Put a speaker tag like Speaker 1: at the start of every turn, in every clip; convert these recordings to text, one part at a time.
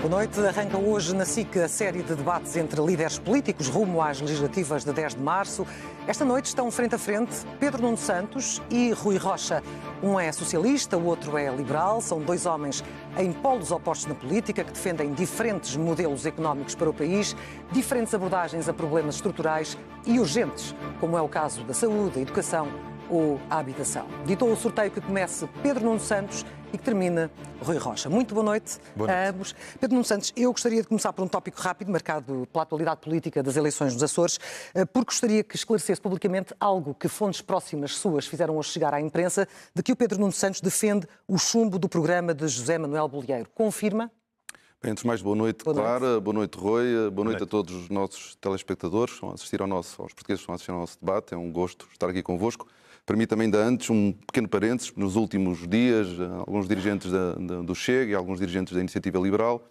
Speaker 1: Boa noite. Arranca hoje na SIC a série de debates entre líderes políticos rumo às legislativas de 10 de março. Esta noite estão frente a frente Pedro Nuno Santos e Rui Rocha. Um é socialista, o outro é liberal. São dois homens em polos opostos na política que defendem diferentes modelos económicos para o país, diferentes abordagens a problemas estruturais e urgentes, como é o caso da saúde, da educação ou a habitação. Ditou o sorteio que comece Pedro Nuno Santos e que termina Rui Rocha. Muito boa noite a ambos. Pedro Nuno Santos, eu gostaria de começar por um tópico rápido, marcado pela atualidade política das eleições nos Açores, porque gostaria que esclarecesse publicamente algo que fontes próximas suas fizeram hoje chegar à imprensa, de que o Pedro Nuno Santos defende o chumbo do programa de José Manuel Bolieiro. Confirma?
Speaker 2: Bem, antes de mais, boa noite, Clara, boa noite, Rui, boa noite a todos os nossos telespectadores que estão a assistir aos portugueses que estão a assistir ao nosso debate. É um gosto estar aqui convosco. Permita-me ainda antes um pequeno parênteses. Nos últimos dias, alguns dirigentes do Chega e alguns dirigentes da Iniciativa Liberal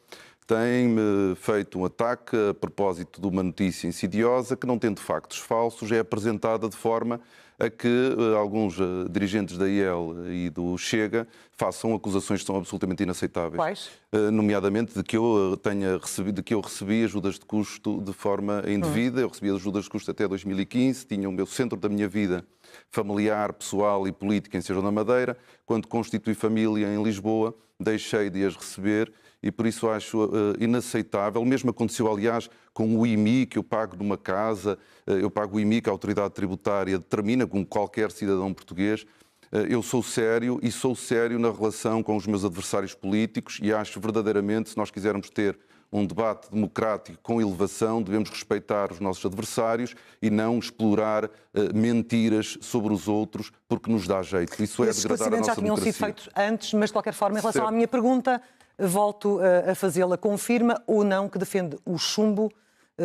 Speaker 2: têm-me feito um ataque a propósito de uma notícia insidiosa que, não tendo factos falsos, é apresentada de forma a que alguns dirigentes da IEL e do Chega façam acusações que são absolutamente inaceitáveis.
Speaker 1: Quais?
Speaker 2: Nomeadamente de que eu recebi ajudas de custo de forma indevida. Eu recebi ajudas de custo até 2015, tinha o meu centro da minha vida familiar, pessoal e política em Sejão da Madeira. Quando constituí família em Lisboa, deixei de as receber e por isso acho inaceitável. Mesmo aconteceu, aliás, com o IMI que eu pago numa casa, eu pago o IMI que a autoridade tributária determina, como qualquer cidadão português. Eu sou sério e sou sério na relação com os meus adversários políticos e acho verdadeiramente, se nós quisermos ter um debate democrático com elevação, devemos respeitar os nossos adversários e não explorar mentiras sobre os outros porque nos dá jeito. Isso é degradar a nossa
Speaker 1: já tinham
Speaker 2: democracia.
Speaker 1: sido feitos antes, mas de qualquer forma, em relação à minha pergunta, volto a fazê-la. Confirma ou não que defende o chumbo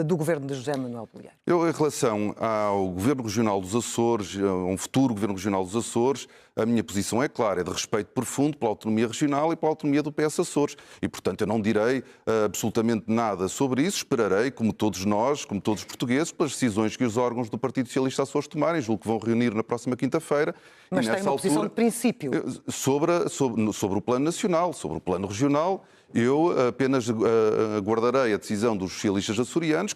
Speaker 1: do governo de José Manuel Bolieiro?
Speaker 2: Eu, em relação ao Governo Regional dos Açores, a um futuro Governo Regional dos Açores, a minha posição é clara, é de respeito profundo pela autonomia regional e pela autonomia do PS Açores. E, portanto, eu não direi absolutamente nada sobre isso. Esperarei, como todos nós, como todos os portugueses, pelas decisões que os órgãos do Partido Socialista Açores tomarem. Julgo que vão reunir na próxima quinta-feira.
Speaker 1: Mas tem uma posição de princípio.
Speaker 2: Sobre o plano nacional, sobre o plano regional, eu apenas aguardarei a decisão dos socialistas açorianos,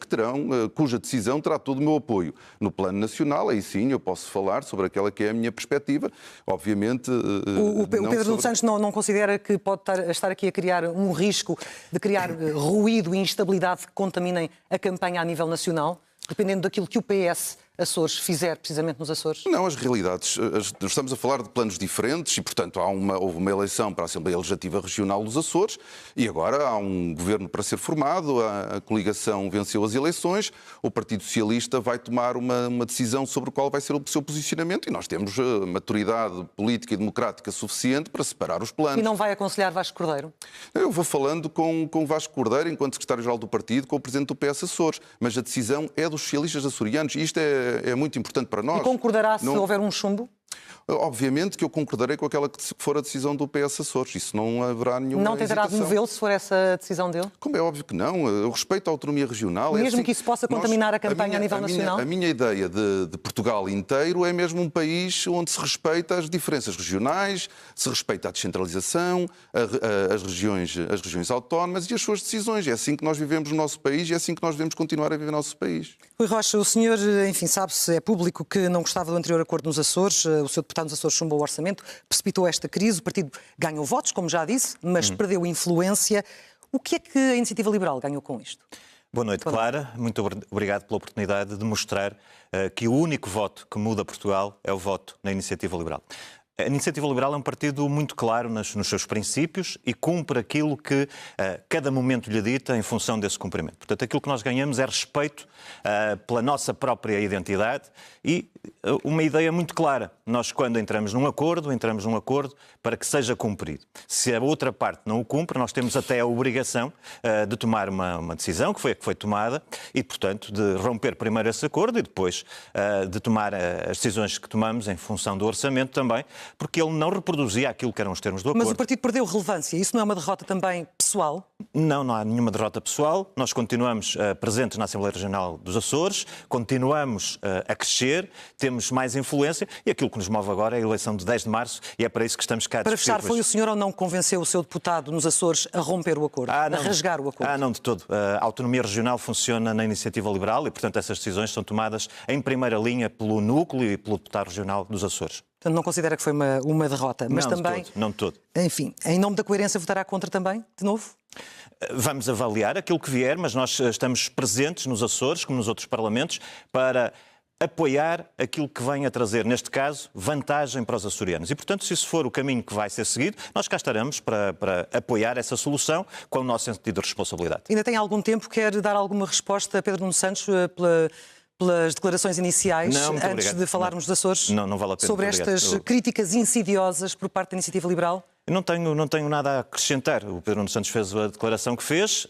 Speaker 2: cuja decisão terá todo o meu apoio. No plano nacional, aí sim, eu posso falar sobre aquela que é a minha perspectiva. Obviamente...
Speaker 1: O Pedro Nuno Santos não considera que pode estar aqui a criar um risco de criar ruído e instabilidade que contaminem a campanha a nível nacional, dependendo daquilo que o PS Açores fizer precisamente nos Açores? Não,
Speaker 2: as realidades. Estamos a falar de planos diferentes e, portanto, houve uma eleição para a Assembleia Legislativa Regional dos Açores e agora há um governo para ser formado, a coligação venceu as eleições, o Partido Socialista vai tomar uma decisão sobre qual vai ser o seu posicionamento e nós temos maturidade política e democrática suficiente para separar os planos.
Speaker 1: E não vai aconselhar Vasco Cordeiro?
Speaker 2: Eu vou falando com Vasco Cordeiro, enquanto secretário-geral do partido, com o presidente do PS Açores, mas a decisão é dos socialistas açorianos e isto é muito importante para nós.
Speaker 1: E concordará se houver um chumbo?
Speaker 2: Obviamente que eu concordarei com aquela que for a decisão do PS Açores. Isso não haverá nenhuma
Speaker 1: Não tentará demovê-lo se for essa a decisão dele?
Speaker 2: Como é óbvio que não. Eu respeito a autonomia regional.
Speaker 1: Mesmo assim, que isso possa contaminar a campanha a nível nacional?
Speaker 2: A minha ideia de Portugal inteiro é mesmo um país onde se respeita as diferenças regionais, se respeita a descentralização, as regiões autónomas e as suas decisões. É assim que nós vivemos no nosso país e é assim que nós devemos continuar a viver no nosso país.
Speaker 1: Rui Rocha, o senhor, enfim, sabe-se, é público que não gostava do anterior acordo nos Açores. O seu deputado nos Açores chumbou o orçamento, precipitou esta crise, o partido ganhou votos, como já disse, mas perdeu influência. O que é que a Iniciativa Liberal ganhou com isto?
Speaker 3: Boa noite, Clara. Muito obrigado pela oportunidade de mostrar que o único voto que muda Portugal é o voto na Iniciativa Liberal. A Iniciativa Liberal é um partido muito claro nos seus princípios e cumpre aquilo que cada momento lhe dita em função desse cumprimento. Portanto, aquilo que nós ganhamos é respeito pela nossa própria identidade e uma ideia muito clara. Nós, quando entramos num acordo para que seja cumprido. Se a outra parte não o cumpre, nós temos até a obrigação de tomar uma decisão, que foi a que foi tomada, e, portanto, de romper primeiro esse acordo e depois de tomar as decisões que tomamos em função do orçamento também, porque ele não reproduzia aquilo que eram os termos do acordo.
Speaker 1: Mas o partido perdeu relevância. Isso não é uma derrota também pessoal?
Speaker 3: Não, não há nenhuma derrota pessoal. Nós continuamos presentes na Assembleia Regional dos Açores, continuamos a crescer, temos mais influência e aquilo que nos move agora é a eleição de 10 de março e é para isso que estamos cá a
Speaker 1: Para
Speaker 3: discutir.
Speaker 1: fechar, foi o senhor ou não que convenceu o seu deputado nos Açores a romper o acordo, a rasgar o acordo?
Speaker 3: Não, de todo. A autonomia regional funciona na iniciativa liberal e, portanto, essas decisões são tomadas em primeira linha pelo núcleo e pelo deputado regional dos Açores.
Speaker 1: Portanto, não considera que foi uma derrota, mas
Speaker 3: não,
Speaker 1: também...
Speaker 3: Não de todo.
Speaker 1: Enfim, em nome da coerência votará contra também, de novo?
Speaker 3: Vamos avaliar aquilo que vier, mas nós estamos presentes nos Açores, como nos outros parlamentos, para apoiar aquilo que vem a trazer, neste caso, vantagem para os açorianos. E, portanto, se isso for o caminho que vai ser seguido, nós cá estaremos para apoiar essa solução com o nosso sentido de responsabilidade.
Speaker 1: Ainda tem algum tempo? Quer dar alguma resposta a Pedro Nuno Santos pelas declarações iniciais, antes de falarmos dos Açores?
Speaker 3: Não vale a pena.
Speaker 1: Sobre estas críticas insidiosas por parte da Iniciativa Liberal?
Speaker 3: Não tenho nada a acrescentar. O Pedro Nuno Santos fez a declaração que fez.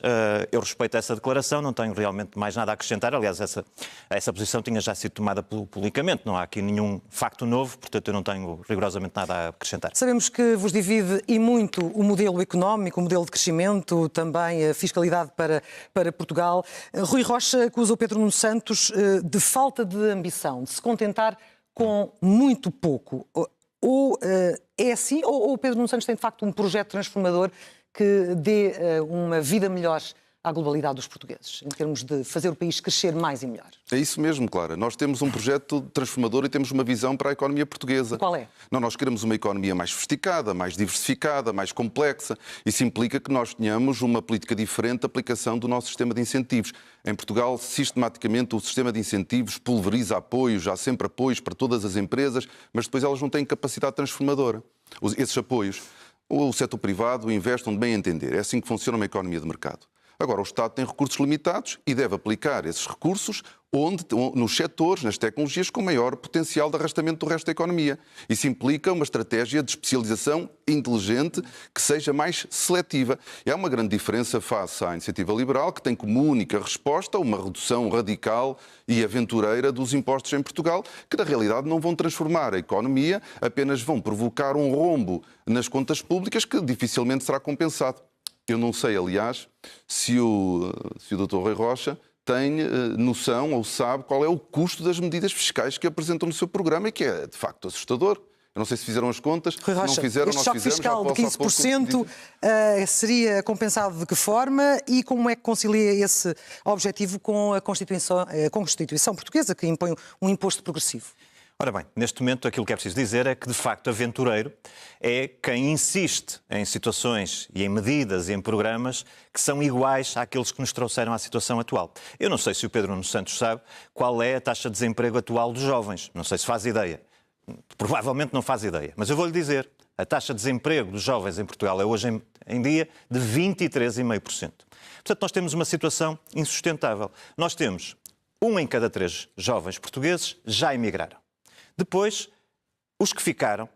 Speaker 3: Eu respeito essa declaração, não tenho realmente mais nada a acrescentar. Aliás, essa posição tinha já sido tomada publicamente. Não há aqui nenhum facto novo, portanto eu não tenho rigorosamente nada a acrescentar.
Speaker 1: Sabemos que vos divide e muito o modelo económico, o modelo de crescimento, também a fiscalidade para Portugal. Rui Rocha acusa o Pedro Nuno Santos de falta de ambição, de se contentar com muito pouco. Ou é assim, ou o Pedro Nuno Santos tem de facto um projeto transformador que dê uma vida melhor à globalidade dos portugueses, em termos de fazer o país crescer mais e melhor?
Speaker 2: É isso mesmo, Clara. Nós temos um projeto transformador e temos uma visão para a economia portuguesa.
Speaker 1: Qual é?
Speaker 2: Nós queremos uma economia mais sofisticada, mais diversificada, mais complexa. Isso implica que nós tenhamos uma política diferente de aplicação do nosso sistema de incentivos. Em Portugal, sistematicamente, o sistema de incentivos pulveriza apoios, há sempre apoios para todas as empresas, mas depois elas não têm capacidade transformadora. Esses apoios, o setor privado investe onde bem entender. É assim que funciona uma economia de mercado. Agora, o Estado tem recursos limitados e deve aplicar esses recursos nos setores, nas tecnologias com maior potencial de arrastamento do resto da economia. Isso implica uma estratégia de especialização inteligente que seja mais seletiva. E há uma grande diferença face à Iniciativa Liberal, que tem como única resposta uma redução radical e aventureira dos impostos em Portugal, que na realidade não vão transformar a economia, apenas vão provocar um rombo nas contas públicas que dificilmente será compensado. Eu não sei, aliás, se o Dr. Rui Rocha tem noção ou sabe qual é o custo das medidas fiscais que apresentam no seu programa e que é, de facto, assustador. Eu não sei se fizeram as contas,
Speaker 1: Rui Rocha,
Speaker 2: não fizeram,
Speaker 1: este
Speaker 2: nós
Speaker 1: choque
Speaker 2: fizemos.
Speaker 1: Fiscal de 15% seria compensado de que forma e como é que concilia esse objetivo com a Constituição portuguesa, que impõe um imposto progressivo?
Speaker 3: Ora bem, neste momento aquilo que é preciso dizer é que, de facto, aventureiro é quem insiste em situações e em medidas e em programas que são iguais àqueles que nos trouxeram à situação atual. Eu não sei se o Pedro Nuno Santos sabe qual é a taxa de desemprego atual dos jovens. Não sei se faz ideia. Provavelmente não faz ideia. Mas eu vou-lhe dizer, a taxa de desemprego dos jovens em Portugal é hoje em dia de 23,5%. Portanto, nós temos uma situação insustentável. Nós temos 1 em cada 3 jovens portugueses já emigraram. Depois, os que ficaram,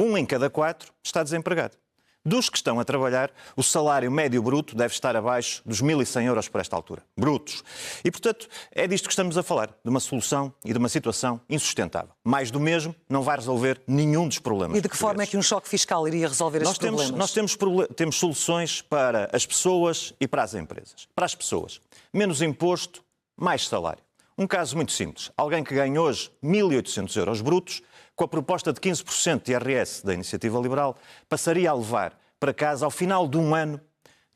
Speaker 3: 1 em cada 4 está desempregado. Dos que estão a trabalhar, o salário médio bruto deve estar abaixo dos 1.100 euros por esta altura. Brutos. E, portanto, é disto que estamos a falar, de uma solução e de uma situação insustentável. Mais do mesmo não vai resolver nenhum dos problemas.
Speaker 1: E de que forma é que um choque fiscal iria resolver estes problemas?
Speaker 3: Nós temos soluções para as pessoas e para as empresas. Para as pessoas, menos imposto, mais salário. Um caso muito simples. Alguém que ganha hoje 1.800 euros brutos, com a proposta de 15% de IRS da Iniciativa Liberal, passaria a levar para casa, ao final de um ano,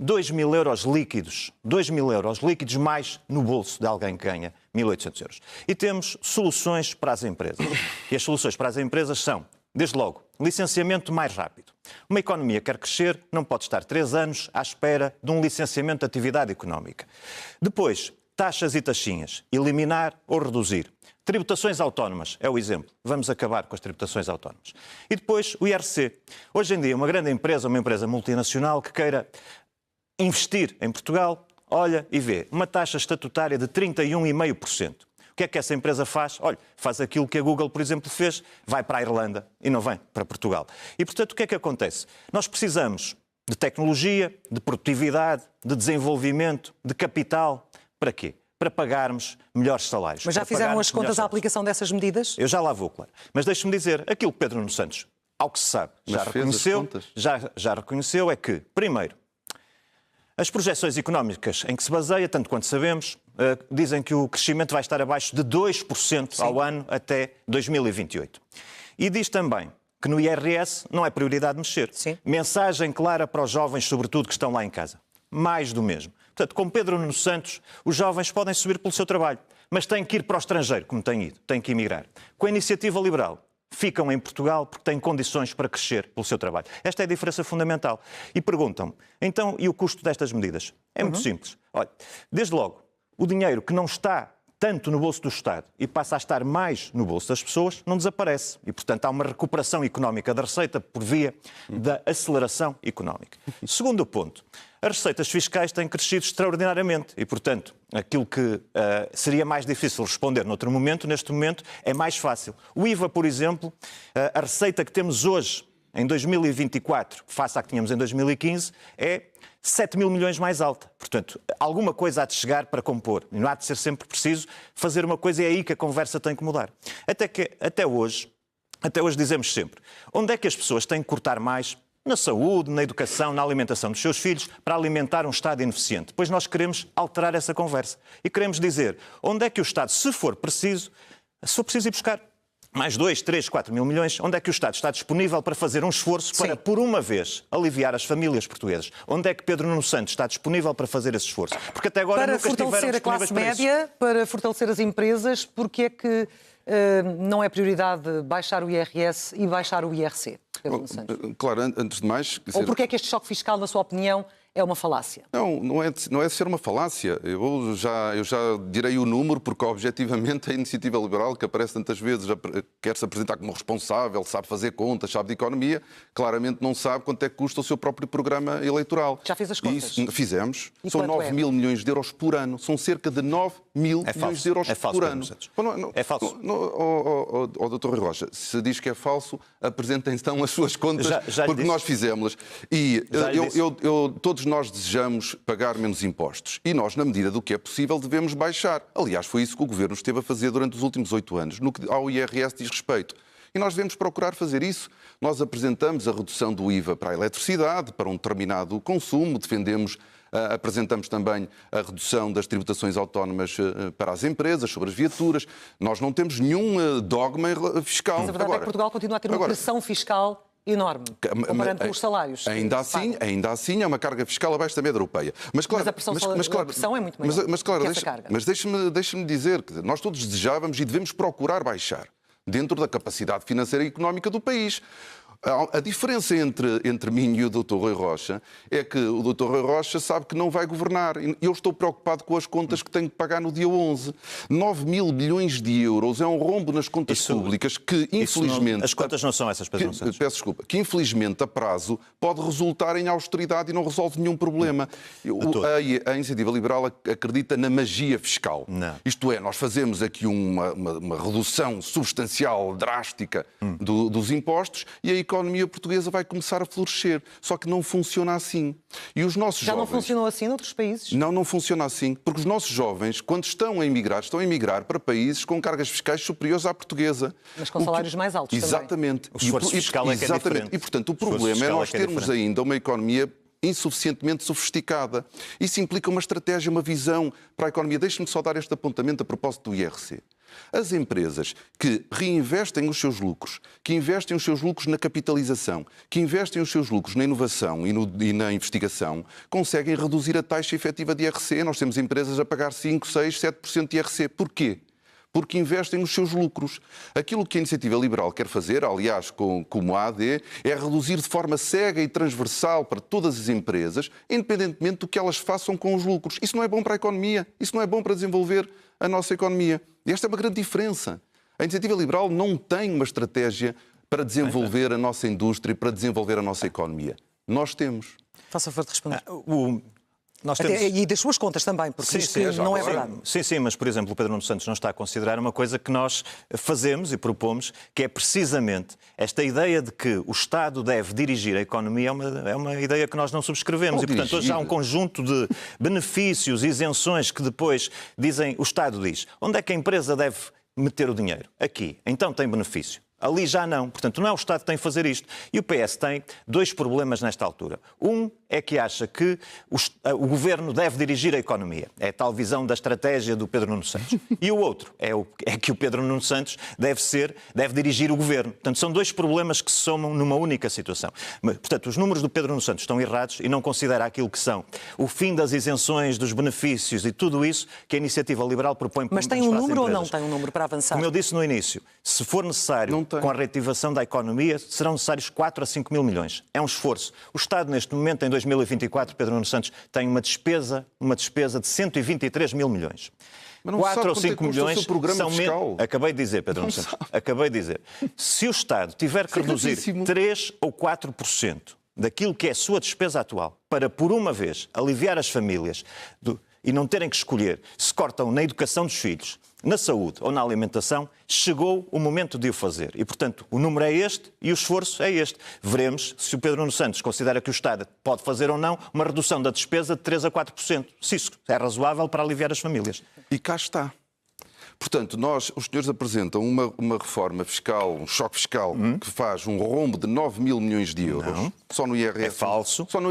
Speaker 3: 2.000 euros líquidos. 2.000 euros líquidos mais no bolso de alguém que ganha 1.800 euros. E temos soluções para as empresas. E as soluções para as empresas são, desde logo, licenciamento mais rápido. Uma economia que quer crescer não pode estar 3 anos à espera de um licenciamento de atividade económica. Depois, taxas e taxinhas, eliminar ou reduzir. Tributações autónomas, é o exemplo. Vamos acabar com as tributações autónomas. E depois o IRC. Hoje em dia, uma grande empresa, uma empresa multinacional que queira investir em Portugal, olha e vê uma taxa estatutária de 31,5%. O que é que essa empresa faz? Olha, faz aquilo que a Google, por exemplo, fez, vai para a Irlanda e não vem para Portugal. E, portanto, o que é que acontece? Nós precisamos de tecnologia, de produtividade, de desenvolvimento, de capital. Para quê? Para pagarmos melhores salários.
Speaker 1: Mas já fizeram as contas à aplicação dessas medidas?
Speaker 3: Eu já lá vou, claro. Mas deixe-me dizer, aquilo que Pedro Nuno Santos ao que se sabe,
Speaker 2: já
Speaker 3: reconheceu é que, primeiro, as projeções económicas em que se baseia, tanto quanto sabemos, dizem que o crescimento vai estar abaixo de 2% ao ano até 2028. E diz também que no IRS não é prioridade mexer.
Speaker 1: Sim.
Speaker 3: Mensagem clara para os jovens, sobretudo, que estão lá em casa. Mais do mesmo. Portanto, com Pedro Nuno Santos, os jovens podem subir pelo seu trabalho, mas têm que ir para o estrangeiro, como têm ido, têm que emigrar. Com a Iniciativa Liberal, ficam em Portugal porque têm condições para crescer pelo seu trabalho. Esta é a diferença fundamental. E perguntam-me, então, e o custo destas medidas? É muito simples. Olha, desde logo, o dinheiro que não está tanto no bolso do Estado e passa a estar mais no bolso das pessoas, não desaparece. E, portanto, há uma recuperação económica da receita por via da aceleração económica. Segundo ponto, as receitas fiscais têm crescido extraordinariamente e, portanto, aquilo que seria mais difícil responder noutro momento, neste momento, é mais fácil. O IVA, por exemplo, a receita que temos hoje, em 2024, face à que tínhamos em 2015, é 7 mil milhões mais alta. Portanto, alguma coisa há de chegar para compor. Não há de ser sempre preciso fazer uma coisa e é aí que a conversa tem que mudar. Até hoje dizemos sempre, onde é que as pessoas têm que cortar mais? Na saúde, na educação, na alimentação dos seus filhos, para alimentar um Estado ineficiente. Pois nós queremos alterar essa conversa. E queremos dizer, onde é que o Estado, se for preciso ir buscar mais 2, 3, 4 mil milhões, onde é que o Estado está disponível para fazer um esforço para, por uma vez, aliviar as famílias portuguesas? Onde é que Pedro Nuno Santos está disponível para fazer esse esforço? Porque até agora
Speaker 1: para
Speaker 3: nunca estiveram
Speaker 1: fortalecer a classe média, para fortalecer as empresas, porque é que não é prioridade baixar o IRS e baixar o IRC, Pedro Nuno Santos?
Speaker 2: Claro, antes de mais...
Speaker 1: Ou porque é que este choque fiscal, na sua opinião, é uma falácia?
Speaker 2: Não é ser uma falácia. Eu já direi o número, porque objetivamente a Iniciativa Liberal, que aparece tantas vezes, quer se apresentar como responsável, sabe fazer contas, sabe de economia, claramente não sabe quanto é que custa o seu próprio programa eleitoral.
Speaker 1: Já fez as contas?
Speaker 2: Isso, fizemos.
Speaker 1: E
Speaker 2: são 9 mil milhões de euros por ano. São cerca de 9 mil milhões de euros por ano.
Speaker 3: É falso.
Speaker 2: Dr. Rui Rocha, se diz que é falso, apresentem então as suas contas, porque nós fizemos-las. E todos nós desejamos pagar menos impostos. E nós, na medida do que é possível, devemos baixar. Aliás, foi isso que o Governo esteve a fazer durante os últimos 8 anos, no que ao IRS diz respeito. E nós devemos procurar fazer isso. Nós apresentamos a redução do IVA para a eletricidade, para um determinado consumo, apresentamos também a redução das tributações autónomas para as empresas, sobre as viaturas. Nós não temos nenhum dogma fiscal.
Speaker 1: Mas a verdade é que Portugal continua a ter uma pressão fiscal enorme, comparando com os salários.
Speaker 2: Ainda assim é uma carga fiscal abaixo da média europeia. Mas
Speaker 1: a pressão é muito maior.
Speaker 2: Mas deixe-me dizer que nós todos desejávamos e devemos procurar baixar dentro da capacidade financeira e económica do país. A diferença entre mim e o Dr. Rui Rocha é que o Dr. Rui Rocha sabe que não vai governar. Eu estou preocupado com as contas que tenho que pagar no dia 11. 9 mil bilhões de euros é um rombo nas contas públicas que, infelizmente...
Speaker 3: As contas não são essas, Pedro Santos.
Speaker 2: Peço desculpa. Que, infelizmente, a prazo pode resultar em austeridade e não resolve nenhum problema. A Iniciativa Liberal acredita na magia fiscal.
Speaker 3: Não.
Speaker 2: Isto é, nós fazemos aqui uma redução substancial, drástica dos impostos e a economia portuguesa vai começar a florescer. Só que não funciona assim. E os nossos
Speaker 1: jovens... não funcionou assim noutros países?
Speaker 2: Não funciona assim. Porque os nossos jovens, quando estão a emigrar para países com cargas fiscais superiores à portuguesa.
Speaker 1: Mas com salários mais altos
Speaker 2: exatamente.
Speaker 3: Também. O esforço fiscal é que é diferente.
Speaker 2: E, portanto, o problema é nós termos ainda uma economia insuficientemente sofisticada. Isso implica uma estratégia, uma visão para a economia. Deixe-me só dar este apontamento a propósito do IRC. As empresas que reinvestem os seus lucros, que investem os seus lucros na capitalização, que investem os seus lucros na inovação e na investigação, conseguem reduzir a taxa efetiva de IRC. Nós temos empresas a pagar 5, 6, 7% de IRC. Porquê? Porque investem os seus lucros. Aquilo que a Iniciativa Liberal quer fazer, aliás, como a AD, é reduzir de forma cega e transversal para todas as empresas, independentemente do que elas façam com os lucros. Isso não é bom para a economia, isso não é bom para desenvolver a nossa economia. E esta é uma grande diferença. A Iniciativa Liberal não tem uma estratégia para desenvolver a nossa indústria e para desenvolver a nossa economia. Nós temos.
Speaker 1: Faça favor de responder.
Speaker 3: E
Speaker 1: das suas contas também, porque isto não é verdade.
Speaker 3: Sim, mas, por exemplo, o Pedro Nuno Santos não está a considerar uma coisa que nós fazemos e propomos, que é precisamente esta ideia de que o Estado deve dirigir a economia, é uma ideia que nós não subscrevemos. Portanto, hoje há um conjunto de benefícios, isenções que depois dizem, o Estado diz, onde é que a empresa deve meter o dinheiro? Aqui. Então tem benefício. Ali já não. Portanto, não é o Estado que tem que fazer isto. E o PS tem dois problemas nesta altura. Um é que acha que o Governo deve dirigir a economia. É a tal visão da estratégia do Pedro Nuno Santos. E o outro é que o Pedro Nuno Santos deve dirigir o Governo. Portanto, são dois problemas que se somam numa única situação. Mas, portanto, os números do Pedro Nuno Santos estão errados e não considera aquilo que são o fim das isenções, dos benefícios e tudo isso que a Iniciativa Liberal propõe.
Speaker 1: Mas tem um número ou não tem um número para avançar?
Speaker 3: Como eu disse no início, se for necessário, com a reativação da economia, serão necessários 4 a 5 mil milhões. É um esforço. O Estado, neste momento, em 2024, Pedro Nuno Santos, tem uma despesa de 123 mil milhões. 4 ou 5 milhões são menos. Acabei de dizer, Pedro Nuno Santos. Acabei de dizer. Se o Estado tiver que reduzir 3 ou 4% daquilo que é a sua despesa atual para, por uma vez, aliviar as famílias e não terem que escolher se cortam na educação dos filhos, na saúde ou na alimentação, chegou o momento de o fazer. E, portanto, o número é este e o esforço é este. Veremos se o Pedro Nuno Santos considera que o Estado pode fazer ou não uma redução da despesa de 3 a 4%. Se isso é razoável para aliviar as famílias.
Speaker 2: E cá está. Portanto, os senhores apresentam uma reforma fiscal, um choque fiscal, que faz um rombo de 9 mil milhões de euros.
Speaker 3: Não.
Speaker 2: Só no IRS.
Speaker 3: É falso.
Speaker 2: Só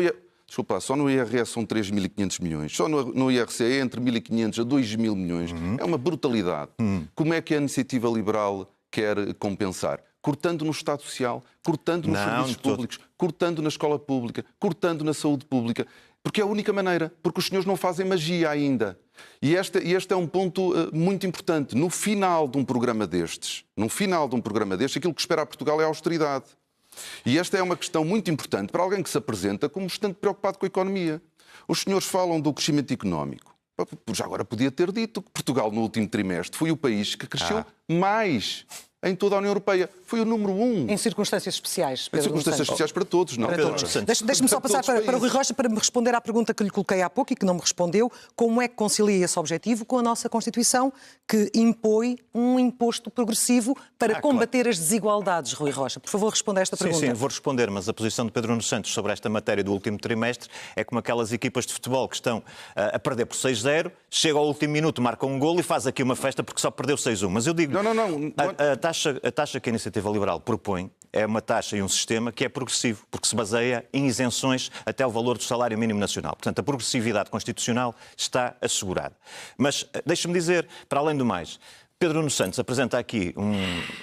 Speaker 2: no IRS são 3.500 milhões. Só no IRC é entre 1.500 a 2.000 milhões. É uma brutalidade. Como é que a Iniciativa Liberal quer compensar? Cortando no Estado Social, cortando nos serviços públicos, cortando na escola pública, cortando na saúde pública. Porque é a única maneira. Porque os senhores não fazem magia ainda. E este é um ponto muito importante. No final de um programa destes, aquilo que espera a Portugal é a austeridade. E esta é uma questão muito importante para alguém que se apresenta como bastante preocupado com a economia. Os senhores falam do crescimento económico. Já agora podia ter dito que Portugal, no último trimestre, foi o país que cresceu mais em toda a União Europeia. Foi o número 1.
Speaker 1: Em circunstâncias especiais, Pedro.
Speaker 2: Em circunstâncias especiais para todos, não?
Speaker 1: Para todos. Deixe-me só passar para o Rui Rocha para me responder à pergunta que lhe coloquei há pouco e que não me respondeu. Como é que concilia esse objetivo com a nossa Constituição, que impõe um imposto progressivo para combater as desigualdades, Rui Rocha? Por favor, responda a esta pergunta.
Speaker 3: Sim, vou responder, mas a posição de Pedro Nuno Santos sobre esta matéria do último trimestre é como aquelas equipas de futebol que estão a perder por 6-0, chega ao último minuto, marca um golo e faz aqui uma festa porque só perdeu 6-1. Mas eu digo, a taxa que a Iniciativa Liberal propõe é uma taxa e um sistema que é progressivo, porque se baseia em isenções até o valor do salário mínimo nacional. Portanto, a progressividade constitucional está assegurada. Mas deixe-me dizer, para além do mais, Pedro Nuno Santos apresenta aqui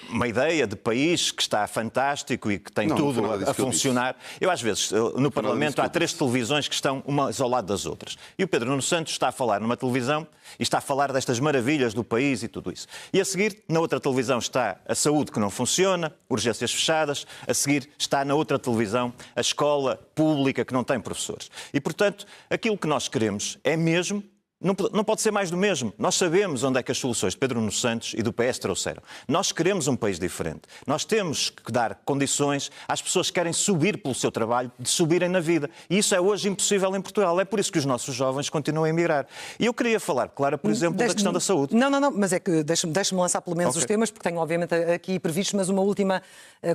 Speaker 3: uma ideia de país que está fantástico e que tem tudo a funcionar. Eu, às vezes, no Parlamento, há 3 televisões que estão umas ao lado das outras. E o Pedro Nuno Santos está a falar numa televisão e está a falar destas maravilhas do país e tudo isso. E a seguir, na outra televisão, está a saúde que não funciona, urgências fechadas. A seguir, está na outra televisão a escola pública que não tem professores. E, portanto, aquilo que nós queremos é mesmo... Não pode ser mais do mesmo. Nós sabemos onde é que as soluções de Pedro Nuno Santos e do PS trouxeram. Nós queremos um país diferente. Nós temos que dar condições às pessoas que querem subir pelo seu trabalho, de subirem na vida. E isso é hoje impossível em Portugal. É por isso que os nossos jovens continuam a emigrar. E eu queria falar, claro, por exemplo, da questão da saúde.
Speaker 1: Não, mas é que deixe-me lançar pelo menos os temas, porque tenho obviamente aqui previstos, mas uma última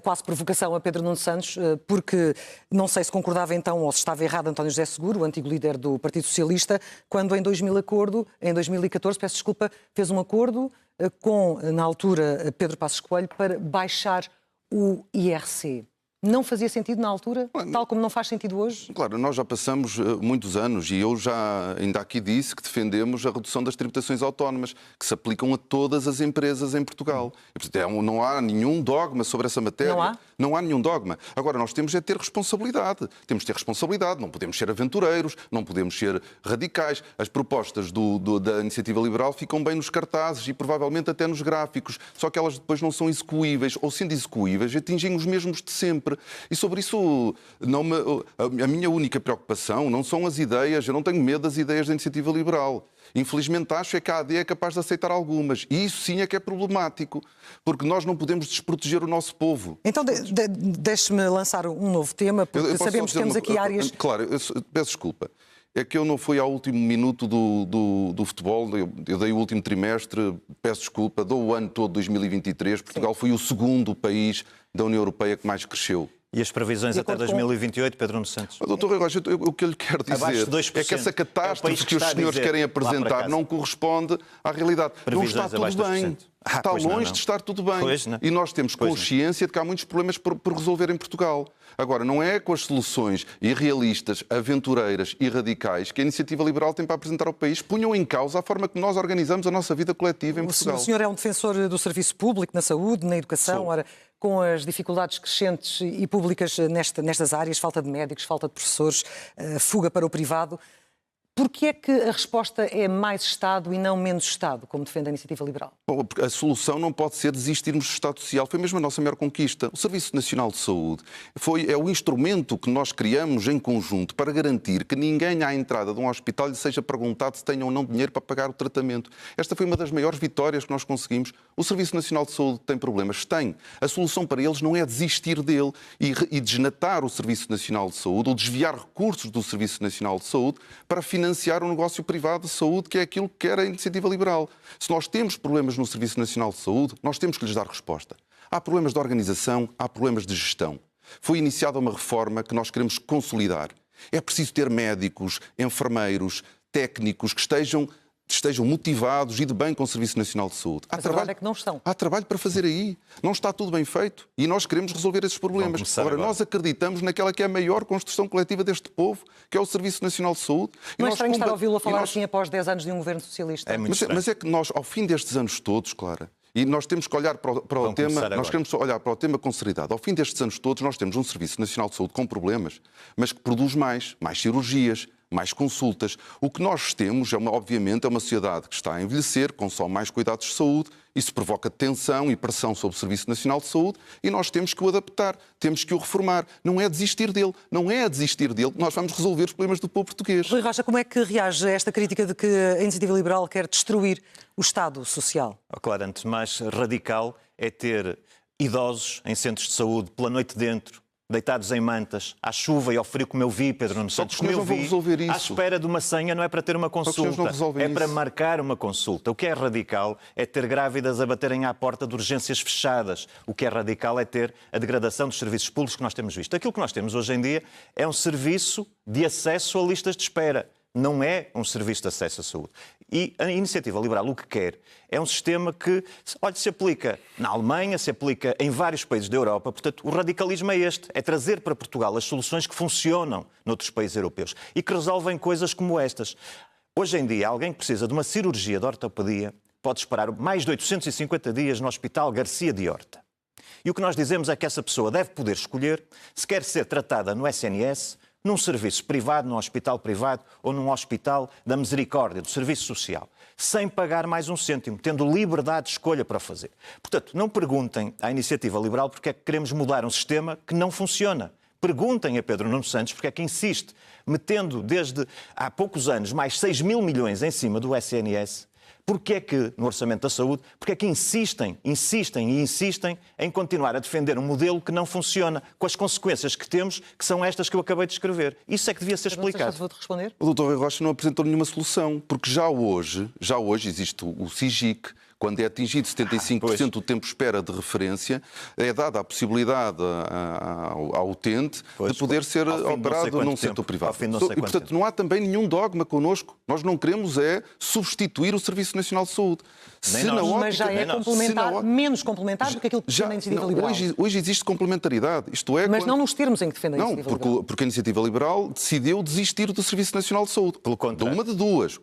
Speaker 1: quase provocação a Pedro Nuno Santos, porque não sei se concordava então ou se estava errado António José Seguro, o antigo líder do Partido Socialista, quando em 2014, peço desculpa, fez um acordo com, na altura, Pedro Passos Coelho para baixar o IRC. Não fazia sentido na altura, tal como não faz sentido hoje?
Speaker 2: Claro, nós já passamos muitos anos e eu já ainda aqui disse que defendemos a redução das tributações autónomas, que se aplicam a todas as empresas em Portugal. E, portanto, não há nenhum dogma sobre essa matéria.
Speaker 1: Não há?
Speaker 2: Não há nenhum dogma. Agora, nós temos é ter responsabilidade. Temos de ter responsabilidade. Não podemos ser aventureiros, não podemos ser radicais. As propostas da Iniciativa Liberal ficam bem nos cartazes e provavelmente até nos gráficos. Só que elas depois não são execuíveis. Ou sendo execuíveis, atingem os mesmos de sempre. E sobre isso, a minha única preocupação não são as ideias. Eu não tenho medo das ideias da Iniciativa Liberal. Infelizmente acho é que a AD é capaz de aceitar algumas. E isso sim é que é problemático, porque nós não podemos desproteger o nosso povo.
Speaker 1: Então deixe-me lançar um novo tema, porque sabemos que temos aqui áreas...
Speaker 2: Claro, peço desculpa. É que eu não fui ao último minuto do futebol, eu dei o último trimestre, peço desculpa, dou o ano todo de 2023. Portugal foi o segundo país da União Europeia que mais cresceu.
Speaker 3: E as previsões até 2028, Pedro Nuno Santos?
Speaker 2: Doutor Rui Rocha, o que eu lhe quero dizer é que essa catástrofe que os senhores querem apresentar não corresponde à realidade. Não está tudo bem. Está longe de estar tudo bem. E nós temos consciência de que há muitos problemas por resolver em Portugal. Agora, não é com as soluções irrealistas, aventureiras e radicais que a Iniciativa Liberal tem para apresentar ao país ponham em causa a forma que nós organizamos a nossa vida coletiva em Portugal.
Speaker 1: O senhor é um defensor do serviço público, na saúde, na educação. Ora, com as dificuldades crescentes e públicas nestas áreas, falta de médicos, falta de professores, fuga para o privado, porquê é que a resposta é mais Estado e não menos Estado, como defende a Iniciativa Liberal?
Speaker 2: Bom, a solução não pode ser desistirmos do Estado Social. Foi mesmo a nossa maior conquista. O Serviço Nacional de Saúde é o instrumento que nós criamos em conjunto para garantir que ninguém à entrada de um hospital lhe seja perguntado se tem ou não dinheiro para pagar o tratamento. Esta foi uma das maiores vitórias que nós conseguimos. O Serviço Nacional de Saúde tem problemas? Tem. A solução para eles não é desistir dele e desnatar o Serviço Nacional de Saúde ou desviar recursos do Serviço Nacional de Saúde para financiar um negócio privado de saúde, que é aquilo que quer a Iniciativa Liberal. Se nós temos problemas no Serviço Nacional de Saúde, nós temos que lhes dar resposta. Há problemas de organização, há problemas de gestão. Foi iniciada uma reforma que nós queremos consolidar. É preciso ter médicos, enfermeiros, técnicos que estejam motivados e de bem com o Serviço Nacional de Saúde.
Speaker 1: Mas a verdade é que não estão.
Speaker 2: Há trabalho para fazer aí. Não está tudo bem feito e nós queremos resolver esses problemas. Agora, nós acreditamos naquela que é a maior construção coletiva deste povo, que é o Serviço Nacional de Saúde.
Speaker 1: Não é estranho estar a ouvi-lo a falar assim após 10 anos de um governo socialista?
Speaker 2: Mas é que nós, ao fim destes anos todos, Clara, e nós temos que olhar para o tema, nós queremos olhar para o tema com seriedade. Ao fim destes anos todos, nós temos um Serviço Nacional de Saúde com problemas, mas que produz mais cirurgias, mais consultas. O que nós temos, obviamente, é uma sociedade que está a envelhecer, consome mais cuidados de saúde, isso provoca tensão e pressão sobre o Serviço Nacional de Saúde e nós temos que o adaptar, temos que o reformar. Não é desistir dele, não é a desistir dele que nós vamos resolver os problemas do povo português.
Speaker 1: Rui Rocha, como é que reage a esta crítica de que a Iniciativa Liberal quer destruir o Estado Social?
Speaker 3: Claro, antes mais radical é ter idosos em centros de saúde pela noite dentro, deitados em mantas, à chuva e ao frio, como eu vi, Pedro Nuno Santos, como eu vi, à espera de uma senha, não é para ter uma consulta, é para marcar uma consulta. O que é radical é ter grávidas a baterem à porta de urgências fechadas. O que é radical é ter a degradação dos serviços públicos que nós temos visto. Aquilo que nós temos hoje em dia é um serviço de acesso a listas de espera. Não é um serviço de acesso à saúde. E a Iniciativa Liberal o que quer é um sistema que, olha, se aplica na Alemanha, se aplica em vários países da Europa. Portanto, o radicalismo é este, é trazer para Portugal as soluções que funcionam noutros países europeus e que resolvem coisas como estas. Hoje em dia, alguém que precisa de uma cirurgia de ortopedia pode esperar mais de 850 dias no Hospital Garcia de Horta. E o que nós dizemos é que essa pessoa deve poder escolher se quer ser tratada no SNS, num serviço privado, num hospital privado ou num hospital da misericórdia, do serviço social, sem pagar mais um cêntimo, tendo liberdade de escolha para fazer. Portanto, não perguntem à Iniciativa Liberal porque é que queremos mudar um sistema que não funciona. Perguntem a Pedro Nuno Santos porque é que insiste, metendo desde há poucos anos mais 6 mil milhões em cima do SNS. Porque é que, no Orçamento da Saúde, porque é que insistem em continuar a defender um modelo que não funciona, com as consequências que temos, que são estas que eu acabei de escrever. Isso é que devia ser explicado.
Speaker 1: Vou-te responder.
Speaker 2: O Dr. Rui Rocha não apresentou nenhuma solução, porque já hoje existe o SIGIC. Quando é atingido 75% do tempo de espera de referência, é dada a possibilidade ao utente de poder ser operado num setor privado. E, portanto, não há também nenhum dogma connosco. Nós não queremos substituir o Serviço Nacional de Saúde.
Speaker 1: Mas já é complementar, menos complementar do que aquilo que defende a Iniciativa Liberal.
Speaker 2: Hoje existe complementaridade.
Speaker 1: Mas não nos termos em que defende a Iniciativa Liberal.
Speaker 2: Não, porque a Iniciativa Liberal decidiu desistir do Serviço Nacional de Saúde.
Speaker 3: Pelo contrário.
Speaker 2: Uma de duas.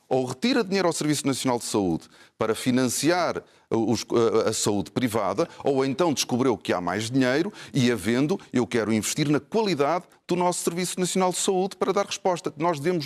Speaker 2: Ou retira dinheiro ao Serviço Nacional de Saúde para financiar a saúde privada, ou então descobriu que há mais dinheiro e, havendo, eu quero investir na qualidade do nosso Serviço Nacional de Saúde para dar resposta. Nós devemos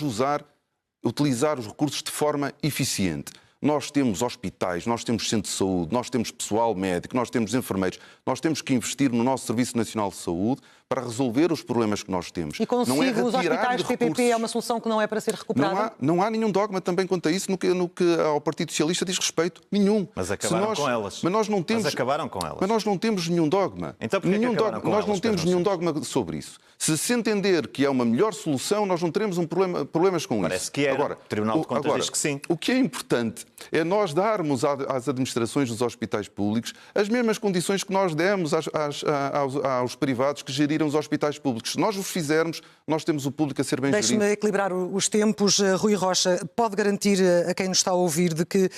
Speaker 2: utilizar os recursos de forma eficiente. Nós temos hospitais, nós temos centros de saúde, nós temos pessoal médico, nós temos enfermeiros. Nós temos que investir no nosso Serviço Nacional de Saúde para resolver os problemas que nós temos.
Speaker 1: E consigo,
Speaker 2: não é
Speaker 1: os hospitais PPP
Speaker 2: recursos.
Speaker 1: É uma solução que não é para ser recuperada?
Speaker 2: Não há nenhum dogma também quanto a isso no que ao Partido Socialista diz respeito. Nenhum.
Speaker 3: Mas acabaram com elas.
Speaker 2: Mas nós não temos,
Speaker 3: acabaram com elas.
Speaker 2: Mas nós não temos nenhum dogma.
Speaker 3: Então porquê que acabaram com
Speaker 2: nós
Speaker 3: elas,
Speaker 2: não temos nenhum dogma sobre isso. Se entender que é uma melhor solução, nós não teremos problemas com isso.
Speaker 3: Parece que era. Agora, o Tribunal de Contas diz que sim.
Speaker 2: O que é importante é nós darmos às administrações dos hospitais públicos as mesmas condições que nós demos aos privados que gerirem gerirmos hospitais públicos. Se nós os fizermos, nós temos o público a ser bem gerido.
Speaker 1: Deixe-me equilibrar os tempos. Rui Rocha, pode garantir a quem nos está a ouvir de que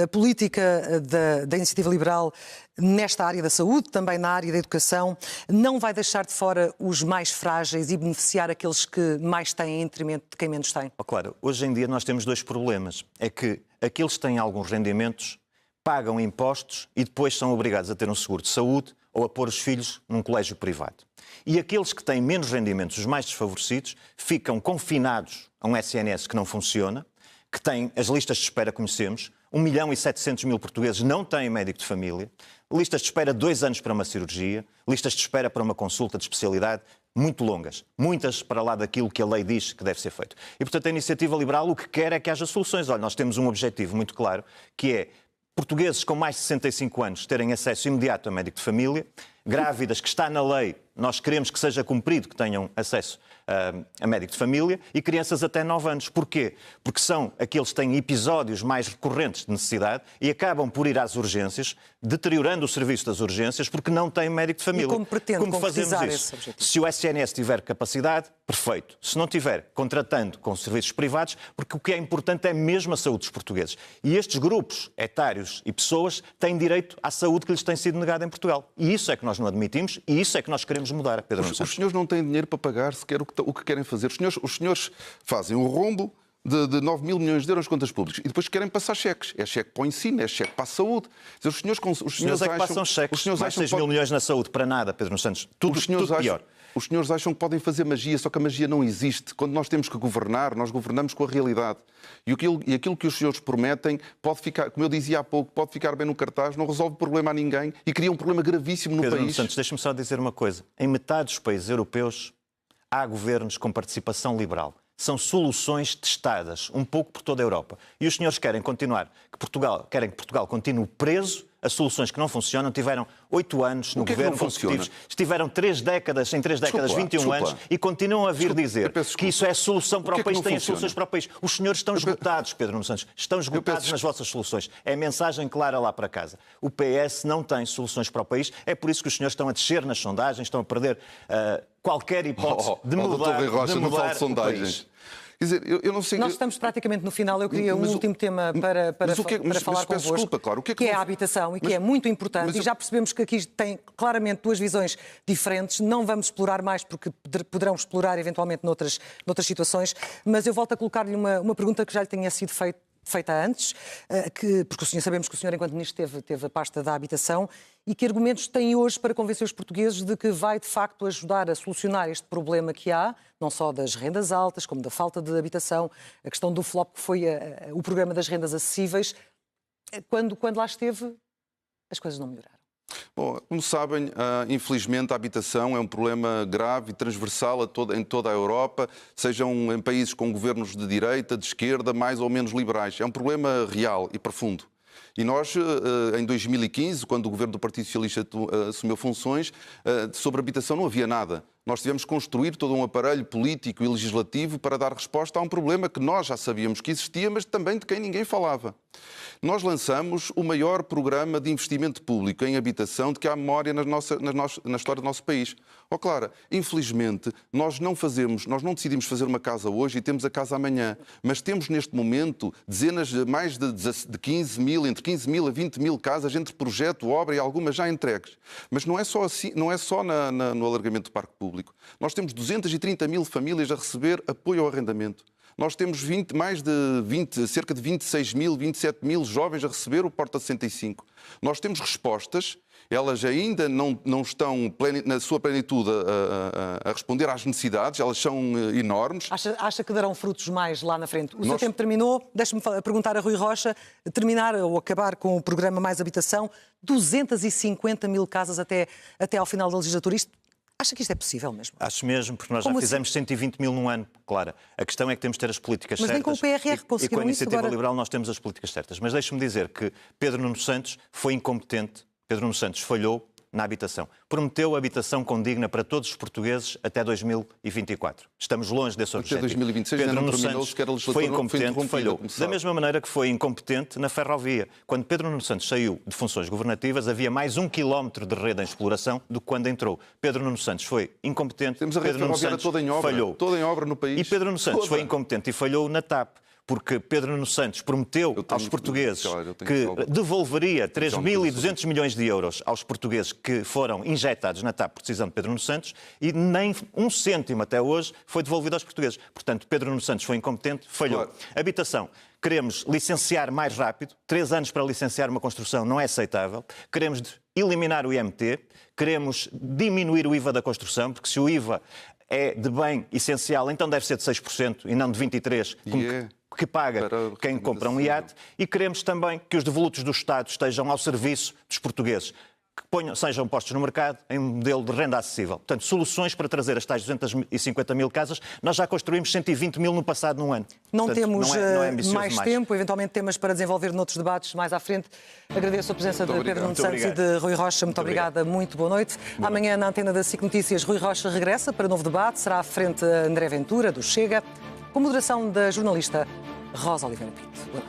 Speaker 1: a política da Iniciativa Liberal nesta área da saúde, também na área da educação, não vai deixar de fora os mais frágeis e beneficiar aqueles que mais têm em detrimento de quem menos tem?
Speaker 3: Claro, hoje em dia nós temos dois problemas. É que aqueles que têm alguns rendimentos pagam impostos e depois são obrigados a ter um seguro de saúde ou a pôr os filhos num colégio privado. E aqueles que têm menos rendimentos, os mais desfavorecidos, ficam confinados a um SNS que não funciona, que tem as listas de espera, conhecemos, 1.700.000 portugueses não têm médico de família, listas de espera de 2 anos para uma cirurgia, listas de espera para uma consulta de especialidade muito longas, muitas para lá daquilo que a lei diz que deve ser feito. E, portanto, a Iniciativa Liberal o que quer é que haja soluções. Olha, nós temos um objetivo muito claro, que é portugueses com mais de 65 anos terem acesso imediato a médico de família, grávidas, que está na lei, nós queremos que seja cumprido, que tenham acesso a médico de família, e crianças até 9 anos. Porquê? Porque são aqueles que têm episódios mais recorrentes de necessidade e acabam por ir às urgências, deteriorando o serviço das urgências, porque não têm médico de família.
Speaker 1: E como pretende concretizar esse objetivo?
Speaker 3: Se o SNS tiver capacidade, perfeito. Se não tiver, contratando com serviços privados, porque o que é importante é mesmo a saúde dos portugueses. E estes grupos etários e pessoas têm direito à saúde que lhes tem sido negada em Portugal. E isso é que nós não admitimos e isso é que nós queremos mudar, Pedro Nuno Santos.
Speaker 2: Os senhores não têm dinheiro para pagar sequer o que querem fazer. Os senhores fazem um rombo de 9 mil milhões de euros nas contas públicas e depois querem passar cheques. É cheque para o ensino, é cheque para a saúde.
Speaker 3: Os senhores é que passam cheques. Os senhores mais 6 mil milhões na saúde para nada, Pedro Nuno Santos. Tudo pior.
Speaker 2: Os senhores acham que podem fazer magia, só que a magia não existe. Quando nós temos que governar, nós governamos com a realidade. E aquilo que os senhores prometem pode ficar, como eu dizia há pouco, pode ficar bem no cartaz, não resolve problema a ninguém e cria um problema gravíssimo no
Speaker 3: país.
Speaker 2: Pedro Nuno
Speaker 3: Santos, deixa-me só dizer uma coisa. Em metade dos países europeus há governos com participação liberal. São soluções testadas, um pouco por toda a Europa. E os senhores querem que Portugal continue preso a soluções que não funcionam. Tiveram 8 anos no governo consecutivos, estiveram 3 décadas, 21 anos, e continuam a vir dizer que isso é a solução para o país, têm as soluções para o país. Os senhores estão esgotados, Pedro Nuno Santos, estão esgotados nas vossas soluções. É a mensagem clara lá para casa. O PS não tem soluções para o país, é por isso que os senhores estão a descer nas sondagens, estão a perder qualquer hipótese de mudar, o país.
Speaker 2: Quer dizer, eu não sei...
Speaker 1: Nós estamos praticamente no final. Eu queria um último tema para falar convosco,
Speaker 2: desculpa, claro.
Speaker 1: Que é a habitação e que é muito importante. E já percebemos que aqui tem claramente duas visões diferentes. Não vamos explorar mais porque poderão explorar eventualmente noutras situações. Mas eu volto a colocar-lhe uma pergunta que já lhe tinha sido feita antes, porque sabemos que o senhor, enquanto ministro, teve a pasta da habitação, e que argumentos tem hoje para convencer os portugueses de que vai, de facto, ajudar a solucionar este problema que há, não só das rendas altas, como da falta de habitação, a questão do flop que foi o programa das rendas acessíveis. Quando lá esteve, as coisas não melhoraram.
Speaker 2: Bom, como sabem, infelizmente a habitação é um problema grave e transversal em toda a Europa, sejam em países com governos de direita, de esquerda, mais ou menos liberais. É um problema real e profundo. E nós, em 2015, quando o governo do Partido Socialista assumiu funções, sobre habitação não havia nada. Nós tivemos que construir todo um aparelho político e legislativo para dar resposta a um problema que nós já sabíamos que existia, mas também de quem ninguém falava. Nós lançamos o maior programa de investimento público em habitação de que há memória na história do nosso país. Clara, infelizmente, nós não decidimos fazer uma casa hoje e temos a casa amanhã, mas temos neste momento mais de 15 mil, entre 15 mil a 20 mil casas entre projeto, obra e algumas já entregues. Mas não é só assim, não é só no alargamento do parque público. Nós temos 230 mil famílias a receber apoio ao arrendamento. Nós temos cerca de 26 mil, 27 mil jovens a receber o Porta 65. Nós temos respostas, elas ainda não estão na sua plenitude a responder às necessidades, elas são enormes.
Speaker 1: Acha que darão frutos mais lá na frente? O seu tempo terminou. Deixe-me perguntar a Rui Rocha, terminar ou acabar com o programa Mais Habitação, 250 mil casas até ao final da legislatura. Acha que isto é possível mesmo?
Speaker 3: Acho mesmo, porque nós já fizemos 120 mil num ano, Clara. A questão é que temos de ter as políticas certas.
Speaker 1: Mas nem com o PRR conseguiram isso.
Speaker 3: E com a Iniciativa Liberal nós temos as políticas certas. Mas deixe-me dizer que Pedro Nuno Santos foi incompetente, Pedro Nuno Santos falhou na habitação. Prometeu habitação condigna para todos os portugueses até 2024. Estamos longe desse objetivo.
Speaker 2: Até 2026 ainda não terminou sequer a legislatura,
Speaker 3: foi incompetente, falhou. Da mesma maneira que foi incompetente na ferrovia. Quando Pedro Nuno Santos saiu de funções governativas, havia mais 1 quilómetro de rede em exploração do que quando entrou. Pedro Nuno Santos foi incompetente.
Speaker 2: Temos a rede
Speaker 3: Pedro Nuno
Speaker 2: ferroviária
Speaker 3: Santos
Speaker 2: toda em obra,
Speaker 3: falhou.
Speaker 2: toda em obra no país.
Speaker 3: E Pedro Nuno Santos foi incompetente e falhou na TAP. Porque Pedro Nuno Santos prometeu aos portugueses que devolveria 3.200 milhões de euros aos portugueses que foram injetados na TAP por decisão de Pedro Nuno Santos e nem 1 cêntimo até hoje foi devolvido aos portugueses. Portanto, Pedro Nuno Santos foi incompetente, falhou. Claro. Habitação. Queremos licenciar mais rápido. 3 anos para licenciar uma construção não é aceitável. Queremos eliminar o IMT. Queremos diminuir o IVA da construção, porque se o IVA é de bem essencial, então deve ser de 6% e não de 23%, que paga quem compra um iate. E queremos também que os devolutos do Estado estejam ao serviço dos portugueses, que sejam postos no mercado em um modelo de renda acessível. Portanto, soluções para trazer as tais 250 mil casas. Nós já construímos 120 mil no passado num ano.
Speaker 1: Não
Speaker 3: Portanto,
Speaker 1: temos
Speaker 3: não é
Speaker 1: mais tempo, eventualmente temas para desenvolver noutros debates mais à frente. Agradeço a presença de Pedro Nuno Santos e de Rui Rocha. Muito obrigada, muito boa noite. Amanhã, na antena da SIC Notícias, Rui Rocha regressa para novo debate. Será à frente André Ventura, do Chega, com moderação da jornalista Rosa Oliveira Pinto.